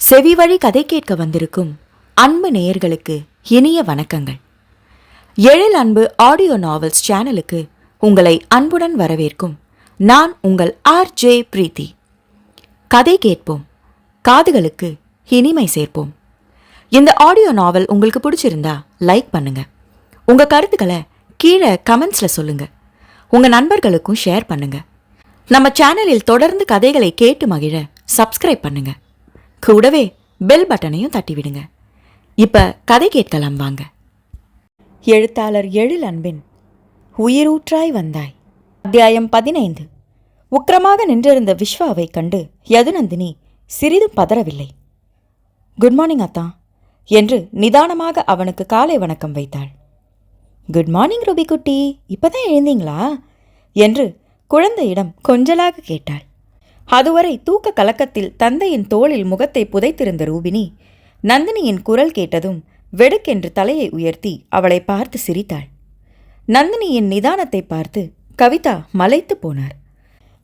செவிவழி கதை கேட்க வந்திருக்கும் அன்பு நேயர்களுக்கு இனிய வணக்கங்கள். எழில் அன்பு ஆடியோ நாவல்ஸ் சேனலுக்கு உங்களை அன்புடன் வரவேற்கும் நான் உங்கள் RJ பிரீத்தி. கதை கேட்போம், காதுகளுக்கு இனிமை சேர்ப்போம். இந்த ஆடியோ நாவல் உங்களுக்கு பிடிச்சிருந்தா லைக் பண்ணுங்க. உங்க கருத்துக்களை கீழே கமெண்ட்ஸ்ல சொல்லுங்க. உங்க நண்பர்களுக்கும் ஷேர் பண்ணுங்க. நம்ம சேனலில் தொடர்ந்து கதைகளை கேட்டு மகிழ சப்ஸ்கிரைப் பண்ணுங்க. கூடவே பெல் பட்டனையும் தட்டிவிடுங்க. இப்ப கதை கேட்கலாம் வாங்க. எழுத்தாளர் எழில் அன்பின் உயிரூற்றாய் வந்தாய். அத்தியாயம் 15. உக்கிரமாக நின்றிருந்த விஸ்வாவை கண்டு யதுநந்தினி சிறிதும் பதறவில்லை. குட் மார்னிங் அத்தா என்று நிதானமாக அவனுக்கு காலை வணக்கம் வைத்தாள். குட் மார்னிங் ரூபி குட்டி, இப்பதான் எழுந்தீங்களா என்று குழந்தையிடம் கொஞ்சலாக கேட்டாள். அதுவரை தூக்க கலக்கத்தில் தந்தையின் தோளில் முகத்தை புதைத்திருந்த ரூபினி நந்தினியின் குரல் கேட்டதும் வெடுக்கென்று தலையை உயர்த்தி அவளை பார்த்து சிரித்தாள். நந்தினியின் நிதானத்தை பார்த்து கவிதா மலைத்து போனார்.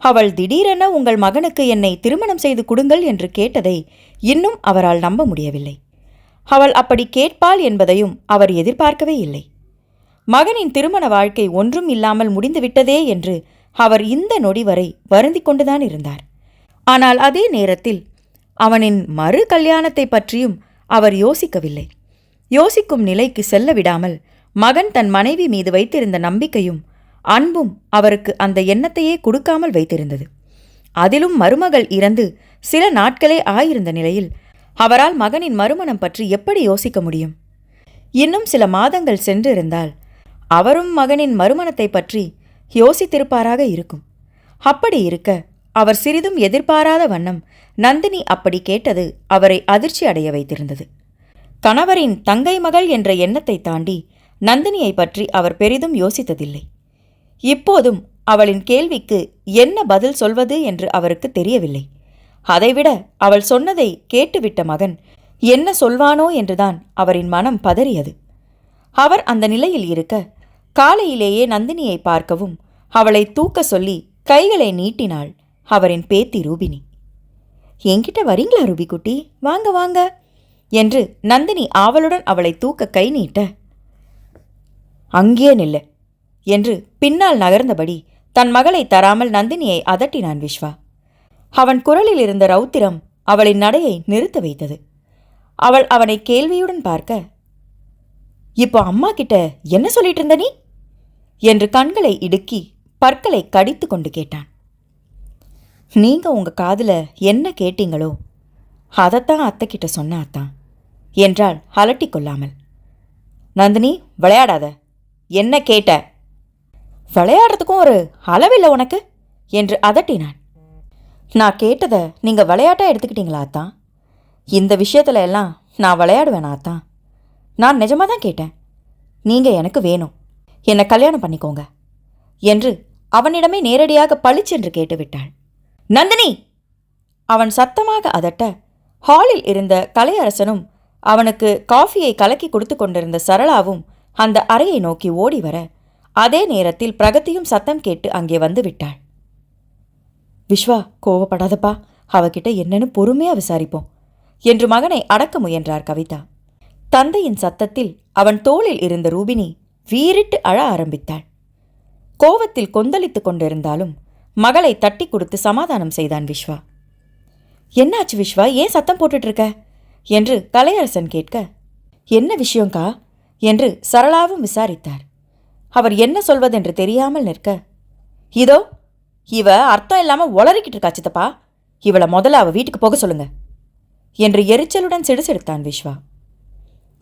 அவள் திடீரென உங்கள் மகனுக்கு என்னை திருமணம் செய்து கொடுங்கள் என்று கேட்டதை இன்னும் அவரால் நம்ப முடியவில்லை. அவள் அப்படி கேட்பாள் என்பதையும் அவர் எதிர்பார்க்கவே இல்லை. மகனின் திருமண வாழ்க்கை ஒன்றும் இல்லாமல் முடிந்துவிட்டதே என்று அவர் இந்த நொடி வரை வருந்தி கொண்டுதான் இருந்தார். ஆனால் அதே நேரத்தில் அவனின் மறு கல்யாணத்தை பற்றியும் அவர் யோசிக்கவில்லை. யோசிக்கும் நிலைக்கு செல்ல விடாமல் மகன் தன் மனைவி மீது வைத்திருந்த நம்பிக்கையும் அன்பும் அவருக்கு அந்த எண்ணத்தையே கொடுக்காமல் வைத்திருந்தது. அதிலும் மருமகள் இறந்து சில நாட்களே ஆயிருந்த நிலையில் அவரால் மகனின் மறுமணம் பற்றி எப்படி யோசிக்க முடியும்? இன்னும் சில மாதங்கள் சென்றிருந்தால் அவரும் மகனின் மறுமணத்தை பற்றி யோசித்திருப்பாராக இருக்கும். அப்படி இருக்க அவர் சிறிதும் எதிர்பாராத வண்ணம் நந்தினி அப்படி கேட்டது அவரை அதிர்ச்சி அடைய வைத்திருந்தது. கணவரின் தங்கை மகள் என்ற எண்ணத்தை தாண்டி நந்தினியை பற்றி அவர் பெரிதும் யோசித்ததில்லை. இப்போதும் அவளின் கேள்விக்கு என்ன பதில் சொல்வது என்று அவருக்கு தெரியவில்லை. அதைவிட அவள் சொன்னதை கேட்டுவிட்ட மகன் என்ன சொல்வானோ என்றுதான் அவரின் மனம் பதறியது. அவர் அந்த நிலையில் இருக்க காலையிலேயே நந்தினியை பார்க்கவும் அவளை தூக்க சொல்லி கைகளை நீட்டினாள் அவரின் பேத்தி ரூபினி. என்கிட்ட வரீங்களா ரூபி குட்டி, வாங்க வாங்க என்று நந்தினி ஆவலுடன் அவளை தூக்க கை நீட்ட, அங்கே நில்ல என்று பின்னால் நகர்ந்தபடி தன் மகளை தராமல் நந்தினியை அதட்டினான் விஸ்வா. அவன் குரலில் இருந்த ரௌத்திரம் அவளின் நடையை நிறுத்த வைத்தது. அவள் அவனை கேள்வியுடன் பார்க்க, இப்போ அம்மா கிட்ட என்ன சொல்லிட்டு இருந்த நீ என்று கண்களை இடுக்கி பற்களை கடித்து கொண்டு கேட்டான். நீங்க உங்க காதுல என்ன கேட்டீங்களோ அதைத்தான் அத்தை கிட்ட சொன்ன அத்தான் என்றாள் அலட்டி கொள்ளாமல். நந்தினி, விளையாடாத. என்ன கேட்ட? விளையாடுறதுக்கும் ஒரு அளவில்லை உனக்கு என்று அதட்டினான். நான் கேட்டதை நீங்க விளையாட்டா எடுத்துக்கிட்டீங்களா அத்தான்? இந்த விஷயத்துல எல்லாம் நான் விளையாடுவேனா அத்தான்? நான் நிஜமாக தான் கேட்டேன். நீங்க எனக்கு வேணும், என்னை கல்யாணம் பண்ணிக்கோங்க என்று அவனிடமே நேரடியாக பளிச்சென்று கேட்டுவிட்டாள். நந்தினி! அவன் சத்தமாக அதட்ட ஹாலில் இருந்த கலையரசனும் அவனுக்கு காஃபியை கலக்கி கொடுத்து கொண்டிருந்த சரளாவும் அந்த அறையை நோக்கி ஓடி வர அதே நேரத்தில் பிரகதியும் சத்தம் கேட்டு அங்கே வந்து விட்டாள். விஸ்வா, கோவப்படாதப்பா, அவகிட்ட என்னன்னு பொறுமையா விசாரிப்போம் என்று மகனை அடக்க முயன்றார் கவிதா. தந்தையின் சத்தத்தில் அவன் தோளில் இருந்த ரூபினி வீறிட்டு அழ ஆரம்பித்தாள். கோவத்தில் கொந்தளித்து கொண்டிருந்தாலும் மகளை தட்டி கொடுத்து சமாதானம் செய்தான் விஸ்வா. என்னாச்சு விஸ்வா, ஏன் சத்தம் போட்டுட்டு இருக்க என்று கலையரசன் கேட்க, என்ன விஷயங்கா என்று சரளாவும் விசாரித்தார். அவர் என்ன சொல்வதென்று தெரியாமல் நிற்க, இதோ இவ அர்த்தம் இல்லாம உளறிக்கிட்டு இருக்கா சித்தப்பா, இவளை முதல்ல அவ வீட்டுக்கு போக சொல்லுங்க என்று எரிச்சலுடன் சிடுசிடுத்தான் விஸ்வா.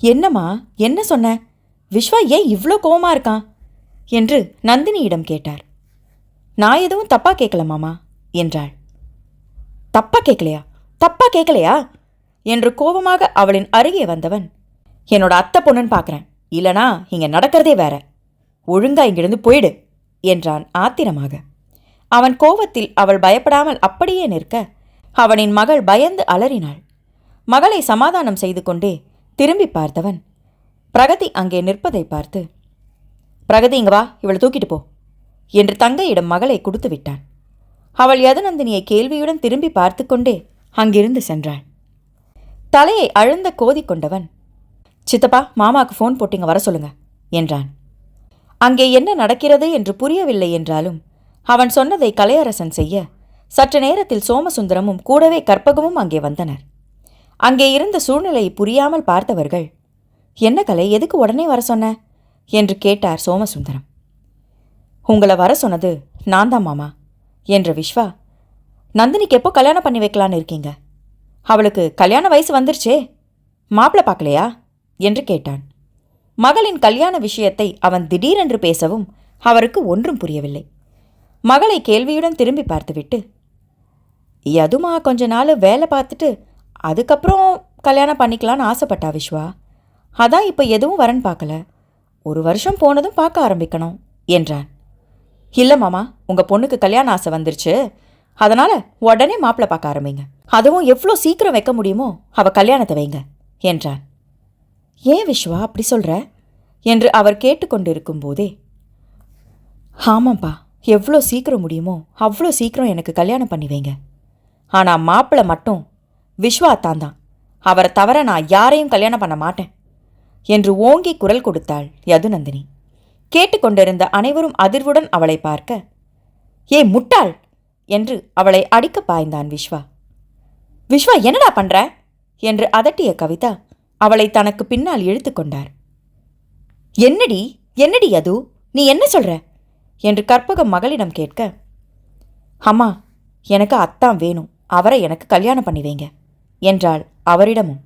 என்னம்மா, என்ன சொன்ன? விஸ்வா ஏன் இவ்வளோ கோவமா இருக்கான் என்று நந்தினியிடம் கேட்டார். நான் எதுவும் தப்பா கேட்கல மாமா என்றாள். தப்பா கேட்கலையா? தப்பா கேட்கலையா என்று கோபமாக அவளின் அருகே வந்தவன், என்னோட அத்தை பொண்ணுன்னு பார்க்குறேன், இல்லனா இங்க நடக்கிறதே வேற, ஒழுங்கா இங்கிருந்து போயிடு என்றான் ஆத்திரமாக. அவன் கோபத்தில் அவள் பயப்படாமல் அப்படியே நிற்க அவனின் மகள் பயந்து அலறினாள். மகளை சமாதானம் செய்து கொண்டே திரும்பி பார்த்தவன் பிரகதி அங்கே நிற்பதை பார்த்து, பிரகதி இங்க வா, இவளை தூக்கிட்டு போ என்று தங்கையிடம் மகளை கொடுத்து விட்டான். அவள் யதுநந்தினியை கேள்வியுடன் திரும்பி பார்த்து கொண்டே அங்கிருந்து சென்றாள். தலையை அழுந்த கோதி கொண்டவன், சித்தப்பா, மாமாவுக்கு ஃபோன் போட்டிங்க, வர சொல்லுங்க என்றான். அங்கே என்ன நடக்கிறது என்று புரியவில்லை என்றாலும் அவன் சொன்னதை கலையரசன் செய்ய சற்று நேரத்தில் சோமசுந்தரமும் கூடவே கற்பகமும் அங்கே வந்தனர். அங்கே இருந்த சூழ்நிலை புரியாமல் பார்த்தவர்கள், என்ன கலை, எதுக்கு உடனே வர சொன்ன என்று கேட்டார் சோமசுந்தரம். உங்களை வர சொன்னது நான் தான் மாமா என்ற விஸ்வா, நந்தினிக்கு எப்போ கல்யாணம் பண்ணி வைக்கலான்னு இருக்கீங்க? அவளுக்கு கல்யாண வயசு வந்துருச்சே, மாப்பிள்ளை பார்க்கலையா என்று கேட்டான். மகளின் கல்யாண விஷயத்தை அவன் திடீரென்று பேசவும் அவருக்கு ஒன்றும் புரியவில்லை. மகளை கேள்வியுடன் திரும்பி பார்த்துவிட்டு, யதுமா கொஞ்ச நாள் வேலை பார்த்துட்டு அதுக்கப்புறம் கல்யாணம் பண்ணிக்கலான்னு ஆசைப்பட்டா விஸ்வா. அதான் இப்போ எதுவும் வரன் பார்க்கல, 1 வருஷம் போனதும் பார்க்க ஆரம்பிக்கணும் என்றான். இல்லை மாமா, உங்கள் பொண்ணுக்கு கல்யாண ஆசை வந்துருச்சு, அதனால் உடனே மாப்பிள்ளை பார்க்க ஆரம்பிங்க. அதுவும் எவ்வளோ சீக்கிரம் வைக்க முடியுமோ அவள் கல்யாணத்தை வைங்க என்றான். ஏன் விஸ்வா அப்படி சொல்கிற என்று அவர் கேட்டுக்கொண்டிருக்கும் போதே, ஆமாம்ப்பா, எவ்வளோ சீக்கிரம் முடியுமோ அவ்வளோ சீக்கிரம் எனக்கு கல்யாணம் பண்ணி வைங்க. ஆனால் மாப்பிள்ளை மட்டும் விஸ்வா தான், அவரை தவிர நான் யாரையும் கல்யாணம் பண்ண மாட்டேன் என்று ஓங்கி குரல் கொடுத்தாள் யதுநந்தினி. கேட்டுக்கொண்டிருந்த அனைவரும் அதிர்வுடன் அவளை பார்க்க, ஏ முட்டாள் என்று அவளை அடிக்க பாய்ந்தான் விஸ்வா. விஸ்வா, என்னடா பண்ற என்று அதட்டிய கவிதா அவளை தனக்கு பின்னால் இழுத்து கொண்டார். என்னடி என்னடி யது, நீ என்ன சொல்ற என்று கற்பகம் மகளிடம் கேட்க, அம்மா, எனக்கு அத்தான் வேணும், அவரை எனக்கு கல்யாணம் பண்ணி வைங்க என்றாள் அவரிடமும்.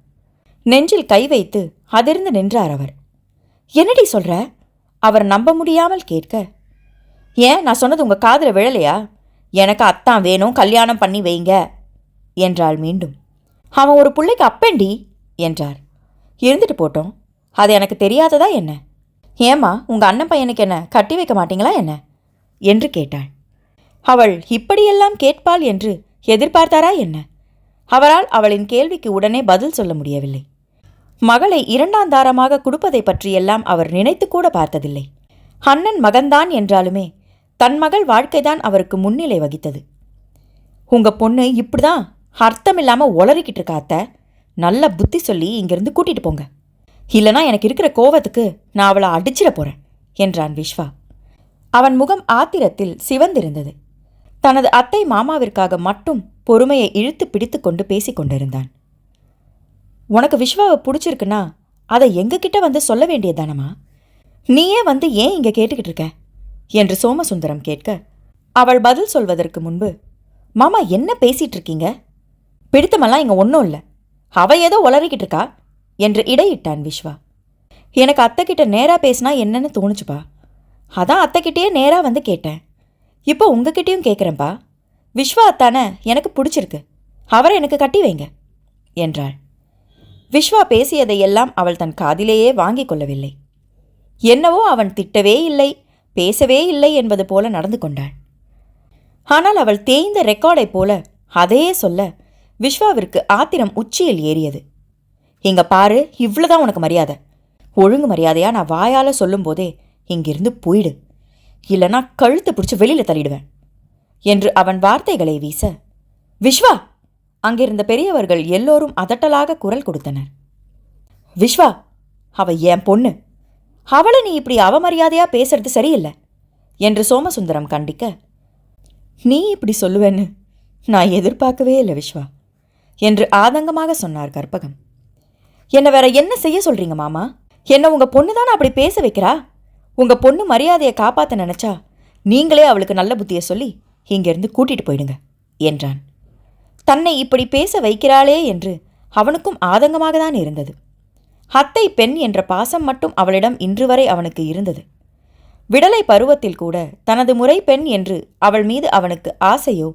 நெஞ்சில் கை வைத்து அதிர்ந்து நின்றார் அவர். என்னடி சொல்ற? அவர் நம்ப முடியாமல் கேட்க, ஏன் நான் சொன்னது உங்க காதில் விழலையா? எனக்கு அத்தான் வேணும், கல்யாணம் பண்ணி வைங்க என்றாள் மீண்டும். அவன் ஒரு பிள்ளைக்கு அப்பேண்டி என்றார். இருந்துட்டு போட்டோம், அது எனக்கு தெரியாததா என்ன? ஏம்மா, உங்க அண்ணன் பையனுக்கு என்ன கட்டி வைக்க மாட்டீங்களா என்ன என்று கேட்டாள். அவள் இப்படியெல்லாம் கேட்பாள் என்று எதிர்பார்த்தாரா என்ன? அவரால் அவளின் கேள்விக்கு உடனே பதில் சொல்ல முடியவில்லை. மகளை 2ஆம் தாரமாக கொடுப்பதை பற்றியெல்லாம் அவர் நினைத்து கூட பார்த்ததில்லை. அண்ணன் மகன்தான் என்றாலுமே தன் மகள் வாழ்க்கைதான் அவருக்கு முன்னிலை வகித்தது. உங்க பொண்ணு இப்படிதான் அர்த்தமில்லாமல் உளறிக்கிட்டு இருக்காத்த, நல்ல புத்தி சொல்லி இங்கிருந்து கூட்டிட்டு போங்க, இல்லைனா எனக்கு இருக்கிற கோவத்துக்கு நான் அவளை அடிச்சிட போறேன் என்றான் விஸ்வா. அவன் முகம் ஆத்திரத்தில் சிவந்திருந்தது. தனது அத்தை மாமாவிற்காக மட்டும் பொறுமையை இழுத்து பிடித்து கொண்டு பேசிக் கொண்டிருந்தான். உனக்கு விஸ்வாவை பிடிச்சிருக்குன்னா அதை எங்ககிட்ட வந்து சொல்ல வேண்டியதானம்மா, நீயே வந்து ஏன் இங்கே கேட்டுக்கிட்டு இருக்க என்று சோமசுந்தரம் கேட்க, அவள் பதில் சொல்வதற்கு முன்பு, மாமா என்ன பேசிட்டு இருக்கீங்க? பிடித்தமெல்லாம் இங்கே ஒன்றும் இல்லை, அவ ஏதோ உளறிக்கிட்டு இருக்கா என்று இடையிட்டான் விஸ்வா. எனக்கு அத்தைக்கிட்ட நேராக பேசினா என்னன்னு தோணுச்சுப்பா, அதான் அத்தைக்கிட்டேயே நேராக வந்து கேட்டேன். இப்போ உங்ககிட்டையும் கேட்குறேன்ப்பா, விஸ்வா அத்தானே எனக்கு பிடிச்சிருக்கு, அவரை எனக்கு கட்டி வைங்க என்றாள். விஸ்வா பேசியதையெல்லாம் அவள் தன் காதிலேயே வாங்கிக் கொள்ளவில்லை. என்னவோ அவன் திட்டவே இல்லை, பேசவே இல்லை என்பது போல நடந்து கொண்டாள். ஆனால் அவள் தேய்ந்த ரெக்கார்டை போல அதையே சொல்ல விஸ்வாவிற்கு ஆத்திரம் உச்சியில் ஏறியது. இங்க பாரு, இவ்வளோதான் உனக்கு மரியாதை, ஒழுங்கு மரியாதையா நான் வாயால் சொல்லும் போதே இங்கிருந்து போயிடு, இல்லைனா கழுத்து பிடிச்சி வெளியில் தள்ளிடுவேன் என்று அவன் வார்த்தைகளை வீச, விஸ்வா, அங்கிருந்த பெரியவர்கள் எல்லோரும் அதட்டலாக குரல் கொடுத்தனர். விஸ்வா, அவ என் பொண்ணு, அவளை நீ இப்படி அவமரியாதையா பேசுறது சரியில்லை என்று சோமசுந்தரம் கண்டிக்க, நீ இப்படி சொல்லுவேன்னு நான் எதிர்பார்க்கவே இல்லை விஸ்வா என்று ஆதங்கமாக சொன்னார் கற்பகம். என்ன வேற என்ன செய்ய சொல்றீங்க மாமா? என்ன உங்க பொண்ணு தானே அப்படி பேச வைக்கிறா? உங்க பொண்ணு மரியாதையை காப்பாற்ற நினைச்சா நீங்களே அவளுக்கு நல்ல புத்தியை சொல்லி இங்கிருந்து கூட்டிட்டு போயிடுங்க என்றான். தன்னை இப்படி பேச வைக்கிறாளே என்று அவனுக்கும் ஆதங்கமாக தான் இருந்தது. அத்தை பெண் என்ற பாசம் மட்டும் அவளிடம் இன்று வரை அவனுக்கு இருந்தது. விடலை பருவத்தில் கூட தனது முறை பெண் என்று அவள் மீது அவனுக்கு ஆசையோ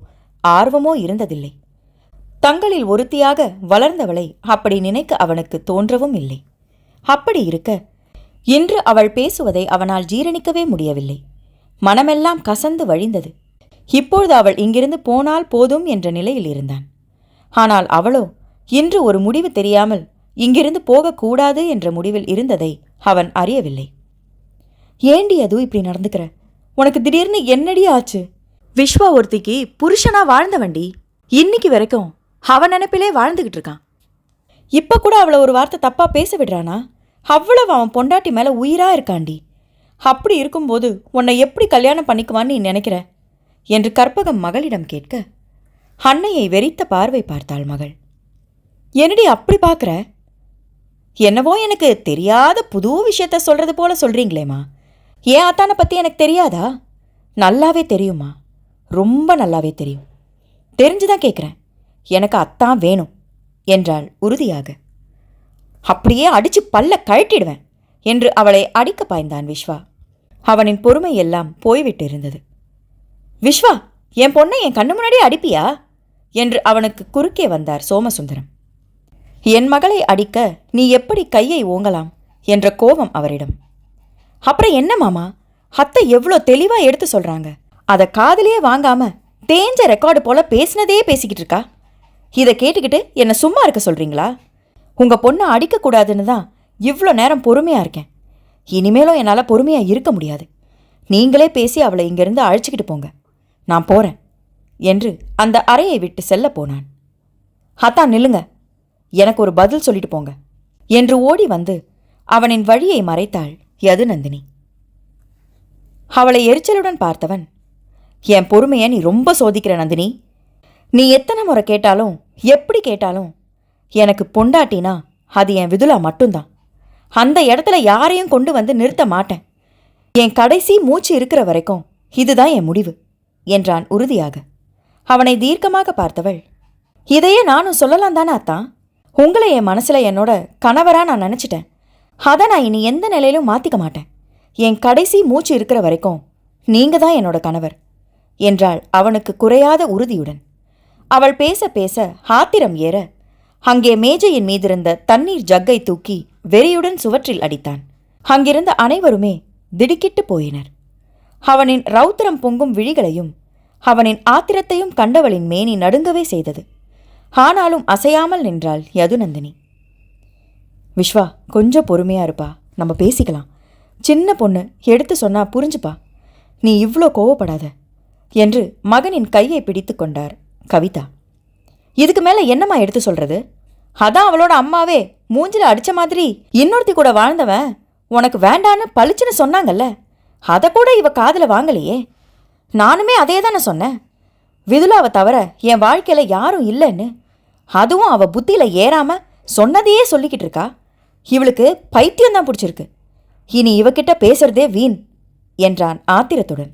ஆர்வமோ இருந்ததில்லை. தங்களில் ஒருத்தியாக வளர்ந்தவளை அப்படி நினைக்க அவனுக்கு தோன்றவும் இல்லை. அப்படி இருக்க இன்று அவள் பேசுவதை அவனால் ஜீரணிக்கவே முடியவில்லை. மனமெல்லாம் கசந்து வழிந்தது. இப்பொழுது அவள் இங்கிருந்து போனால் போதும் என்ற நிலையில் இருந்தான். ஆனால் அவளோ இன்று ஒரு முடிவு தெரியாமல் இங்கிருந்து போகக்கூடாது என்ற முடிவில் இருந்ததை அவன் அறியவில்லை. ஏண்டி அது இப்படி நடந்துக்கிற? உனக்கு திடீர்னு என்னடி ஆச்சு? விஸ்வா ஒருத்திக்கு புருஷனா வாழ்ந்தவண்டி, இன்னைக்கு வரைக்கும் அவன் நினைப்பிலே வாழ்ந்துகிட்டு இருக்கான். இப்போ கூட அவளை ஒரு வார்த்தை தப்பாக பேச விடுறானா? அவ்வளவு அவன் பொண்டாட்டி மேலே உயிராக இருக்காண்டி. அப்படி இருக்கும்போது உன்னை எப்படி கல்யாணம் பண்ணிக்குவான்னு நீ நினைக்கிற என்று கற்பகம் மகளிடம் கேட்க, அன்னையை வெறித்த பார்வை பார்த்தாள் மகள். என்னடி அப்படி பார்க்குற? என்னவோ எனக்கு தெரியாத புது விஷயத்த சொல்கிறது போல சொல்கிறீங்களேம்மா. ஏன் ஆத்தானை பற்றி எனக்கு தெரியாதா? நல்லாவே தெரியுமா, ரொம்ப நல்லாவே தெரியும். தெரிஞ்சுதான் கேட்குறேன். எனக்கு அத்தான் வேணும் என்றாள் உறுதியாக. அப்படியே அடிச்சு பல்ல கழட்டிடுவேன் என்று அவளை அடிக்க பாய்ந்தான் விஸ்வா. அவனின் பொறுமை எல்லாம் போய்விட்டு இருந்தது. விஸ்வா, என் பொண்ணை என் கண்ணு முன்னாடியே அடிப்பியா என்று அவனுக்கு குறுக்கே வந்தார் சோமசுந்தரம். என் மகளை அடிக்க நீ எப்படி கையை ஓங்கலாம் என்ற கோபம் அவரிடம். அப்புறம் என்ன மாமா, அத்தை எவ்வளோ தெளிவா எடுத்து சொல்றாங்க. அதை காதலியே வாங்காம தேஞ்ச ரெக்கார்டு போல பேசினதே பேசிக்கிட்டு இருக்கா. இதை கேட்டுக்கிட்டு என்னை சும்மா இருக்க சொல்றீங்களா? உங்க பொண்ணை அடிக்கக்கூடாதுன்னு தான் இவ்வளோ நேரம் பொறுமையா இருக்கேன். இனிமேலும் என்னால் பொறுமையா இருக்க முடியாது. நீங்களே பேசி அவளை இங்கிருந்து அழைச்சிக்கிட்டு போங்க, நான் போறேன் என்று அந்த அறையை விட்டு செல்ல போனான். அத்தான் நில்லுங்க, எனக்கு ஒரு பதில் சொல்லிட்டு போங்க என்று ஓடி வந்து அவனின் வழியை மறைத்தாள் யதுநந்தினி. அவளை எரிச்சலுடன் பார்த்தவன், என் பொறுமையை நீ ரொம்ப சோதிக்கிற நந்தினி. நீ எத்தனை முறை கேட்டாலும் எப்படி கேட்டாலும் எனக்கு பொண்டாட்டினா அது என் விதுலா மட்டும்தான். அந்த இடத்துல யாரையும் கொண்டு வந்து நிறுத்த மாட்டேன். என் கடைசி மூச்சு இருக்கிற வரைக்கும் இதுதான் என் முடிவு என்றான் உறுதியாக. அவனை தீர்க்கமாக பார்த்தவள், இதையே நானும் சொல்லலாம் தானே அத்தான். உங்களை என் மனசுல என்னோட கணவரா நான் நினச்சிட்டேன். அதை நான் இனி எந்த நிலையிலும் மாற்றிக்க மாட்டேன். என் கடைசி மூச்சு இருக்கிற வரைக்கும் நீங்க தான் என்னோட கணவர் என்றாள் அவனுக்கு குறையாத உறுதியுடன். அவள் பேச பேச ஆத்திரம் ஏற அங்கே மேஜையின் மீதிருந்த தண்ணீர் ஜக்கை தூக்கி வெறியுடன் சுவற்றில் அடித்தான். அங்கிருந்த அனைவருமே திடுக்கிட்டு போயினர். அவனின் ரௌத்திரம் பொங்கும் விழிகளையும் அவனின் ஆத்திரத்தையும் கண்டவளின் மேனி நடுங்கவே செய்தது. ஆனாலும் அசையாமல் நின்றாள் யதுநந்தினி. விஸ்வா, கொஞ்சம் பொறுமையா இருப்பா, நம்ம பேசிக்கலாம். சின்ன பொண்ணு, எடுத்து சொன்னா புரிஞ்சுப்பா. நீ இவ்வளோ கோவப்படாத என்று மகனின் கையை பிடித்து கொண்டார் கவிதா. இதுக்கு மேலே என்னம்மா எடுத்து சொல்றது? அதான் அவளோட அம்மாவே மூஞ்சில அடிச்ச மாதிரி இன்னொருத்தி கூட வாழ்ந்தவன் உனக்கு வேண்டான்னு பளிச்சுன்னு சொன்னாங்கல்ல, அதை கூட இவ காதில் வாங்கலையே. நானுமே அதே தானே சொன்னேன். விதுலாவை தவிர என் வாழ்க்கையில யாரும் இல்லைன்னு. அதுவும் அவ புத்தியில ஏறாம சொன்னதையே சொல்லிக்கிட்டு இருக்கா. இவளுக்கு பைத்தியம்தான் பிடிச்சிருக்கு. இனி இவகிட்ட பேசுறதே வீண் என்றான் ஆத்திரத்துடன்.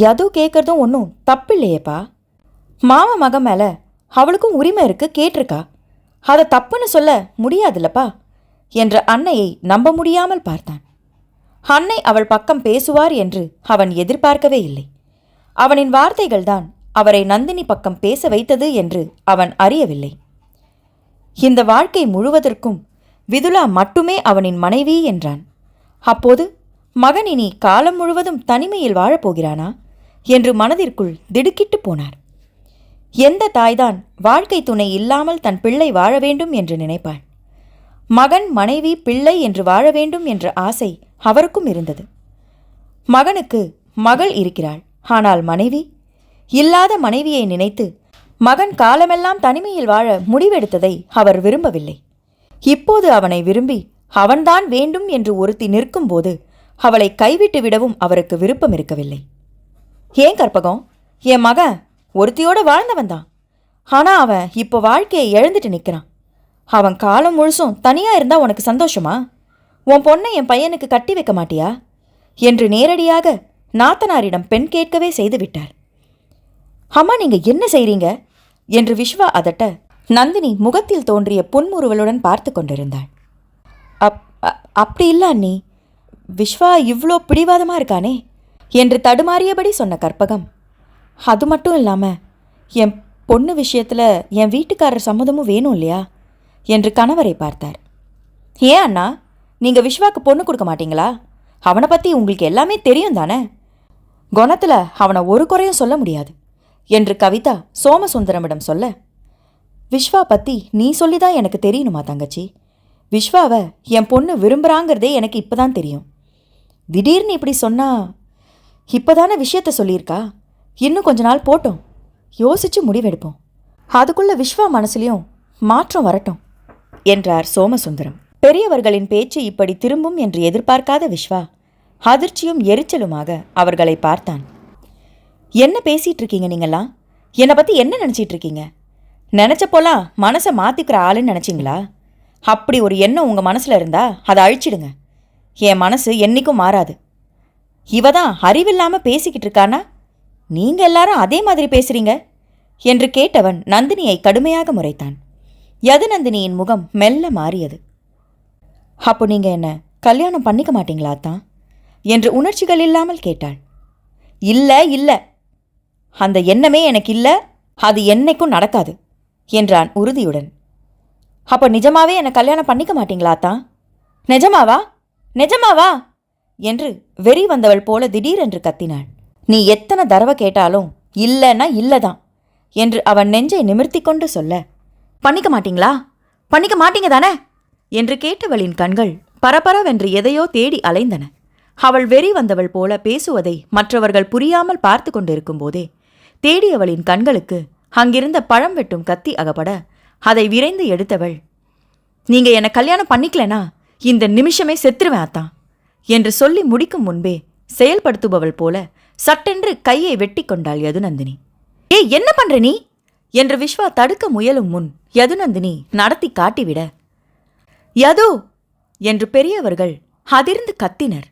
யது கேட்கறதும் ஒன்றும் தப்பில்லையேப்பா. மாமா மகன் மேல அவளுக்கும் உரிமை இருக்கு, கேட்டிருக்கா. அதை தப்புன்னு சொல்ல முடியாதுல்லப்பா என்ற அன்னையை நம்ப முடியாமல் பார்த்தான். அன்னை அவள் பக்கம் பேசுவார் என்று அவன் எதிர்பார்க்கவே இல்லை. அவனின் வார்த்தைகள்தான் அவரை நந்தினி பக்கம் பேச வைத்தது என்று அவன் அறியவில்லை. இந்த வாழ்க்கை முழுவதற்கும் விதுலா மட்டுமே அவனின் மனைவி என்றான். அப்போது மகன் இனி காலம் முழுவதும் தனிமையில் வாழப்போகிறானா என்று மனதிற்குள் திடுக்கிட்டு போனார். எந்த தாய்தான் வாழ்க்கை துணை இல்லாமல் தன் பிள்ளை வாழ வேண்டும் என்று நினைப்பாள்? மகன், மனைவி, பிள்ளை என்று வாழ வேண்டும் என்ற ஆசை அவருக்கும் இருந்தது. மகனுக்கு மகள் இருக்கிறாள், ஆனால் மனைவி இல்லாத மனைவியை நினைத்து மகன் காலமெல்லாம் தனிமையில் வாழ முடிவெடுத்ததை அவர் விரும்பவில்லை. இப்போது அவனை விரும்பி அவன்தான் வேண்டும் என்று ஒருத்தி நிற்கும்போது அவளை கைவிட்டு விடவும் அவருக்கு விருப்பம் இருக்கவில்லை. ஏன் கற்பகம், என் மகன் ஒருத்தியோட வாழ்ந்தவன் தான். ஆனால் அவன் இப்போ வாழ்க்கையை இழந்துட்டு நிற்கிறான். அவன் காலம் முழுசும் தனியாக இருந்தா உனக்கு சந்தோஷமா? உன் பொண்ணை என் பையனுக்கு கட்டி வைக்க மாட்டியா என்று நேரடியாக நாத்தனாரிடம் பெண் கேட்கவே செய்து விட்டார். அம்மா, நீங்க என்ன செய்றீங்க என்று விஸ்வா அதட்ட நந்தினி முகத்தில் தோன்றிய புன்முறுவலுடன் பார்த்து கொண்டிருந்தாள். அப்படி இல்ல அண்ணி, விஸ்வா இவ்வளோ பிடிவாதமாக இருக்கானே என்று தடுமாறியபடி சொன்ன கற்பகம், அது மட்டும் இல்லாமல் என் பொண்ணு விஷயத்தில் என் வீட்டுக்காரர் சம்மதமும் வேணும் இல்லையா என்று கணவரை பார்த்தார். ஏன் அண்ணா, நீங்கள் விஸ்வாக்கு பொண்ணு கொடுக்க மாட்டீங்களா? அவனை பற்றி உங்களுக்கு எல்லாமே தெரியும் தானே. குணத்தில் அவனை ஒரு குறையும் சொல்ல முடியாது என்று கவிதா சோமசுந்தரமிடம் சொல்ல, விஸ்வா பற்றி நீ சொல்லிதான் எனக்கு தெரியணுமா தங்கச்சி? விஸ்வாவை என் பொண்ணு விரும்புகிறாங்கிறதே எனக்கு இப்போ தான் தெரியும். திடீர்னு இப்படி சொன்னா, இப்போதானே விஷயத்த சொல்லியிருக்கா. இன்னும் கொஞ்ச நாள் போட்டோம், யோசிச்சு முடிவெடுப்போம். அதுக்குள்ள விஸ்வா மனசுலையும் மாற்றம் வரட்டும் என்றார் சோமசுந்தரம். பெரியவர்களின் பேச்சு இப்படி திரும்பும் என்று எதிர்பார்க்காத விஸ்வா அதிர்ச்சியும் எரிச்சலுமாக அவர்களை பார்த்தான். என்ன பேசிட்டு இருக்கீங்க நீங்களாம்? என்னை பற்றி என்ன நினச்சிட்டு இருக்கீங்க? நினச்சப்போலாம் மனசை மாற்றிக்கிற ஆளுன்னு நினச்சிங்களா? அப்படி ஒரு எண்ணம் உங்கள் மனசில் இருந்தால் அதை அழிச்சிடுங்க. என் மனசு என்றைக்கும் மாறாது. இவ தான் அறிவில்லாமல் பேசிக்கிட்டு இருக்கானா? நீங்கள் எல்லாரும் அதே மாதிரி பேசுகிறீங்க என்று கேட்டவன் நந்தினியை கடுமையாக முறைத்தான். யதுநந்தினியின் முகம் மெல்ல மாறியது. அப்போ நீங்கள் என்ன கல்யாணம் பண்ணிக்க மாட்டீங்களா தான் என்று உணர்ச்சிகள் இல்லாமல் கேட்டாள். இல்லை இல்லை, அந்த எண்ணமே எனக்கு இல்லை, அது என்னைக்கும் நடக்காது என்றான் உறுதியுடன். அப்போ நிஜமாவே என்னை கல்யாணம் பண்ணிக்க மாட்டீங்களா தான்? நிஜமாவா நிஜமாவா என்று வெறி வந்தவள் போல திடீரென்று கத்தினாள். நீ எத்தனை தடவை கேட்டாலும் இல்லைன்னா இல்லைதான் என்று அவன் நெஞ்சை நிமிர்த்தி கொண்டு சொல்ல, பண்ணிக்க மாட்டீங்களா? பண்ணிக்க மாட்டீங்க தானே என்று கேட்டவளின் கண்கள் பரபரவென்று எதையோ தேடி அலைந்தன. அவள் வெறி வந்தவள் போல பேசுவதை மற்றவர்கள் புரியாமல் பார்த்து கொண்டிருக்கும் போதே தேடியவளின் கண்களுக்கு அங்கிருந்த பழம் வெட்டும் கத்தி அகப்பட அதை விரைந்து எடுத்தவள், நீங்க என்னை கல்யாணம் பண்ணிக்கலனா இந்த நிமிஷமே செத்துருவேன் அத்தான் என்று சொல்லி முடிக்கும் முன்பே செயல்படுத்துபவள் போல சட்டென்று கையை வெட்டி கொண்டாள் யதுநந்தினி. என்ன பண்ற நீ என்று விஸ்வா தடுக்க முயலும் முன் யதுநந்தினி நடத்தி காட்டிவிட, யது என்று பெரியவர்கள் அதிர்ந்து கத்தினர்.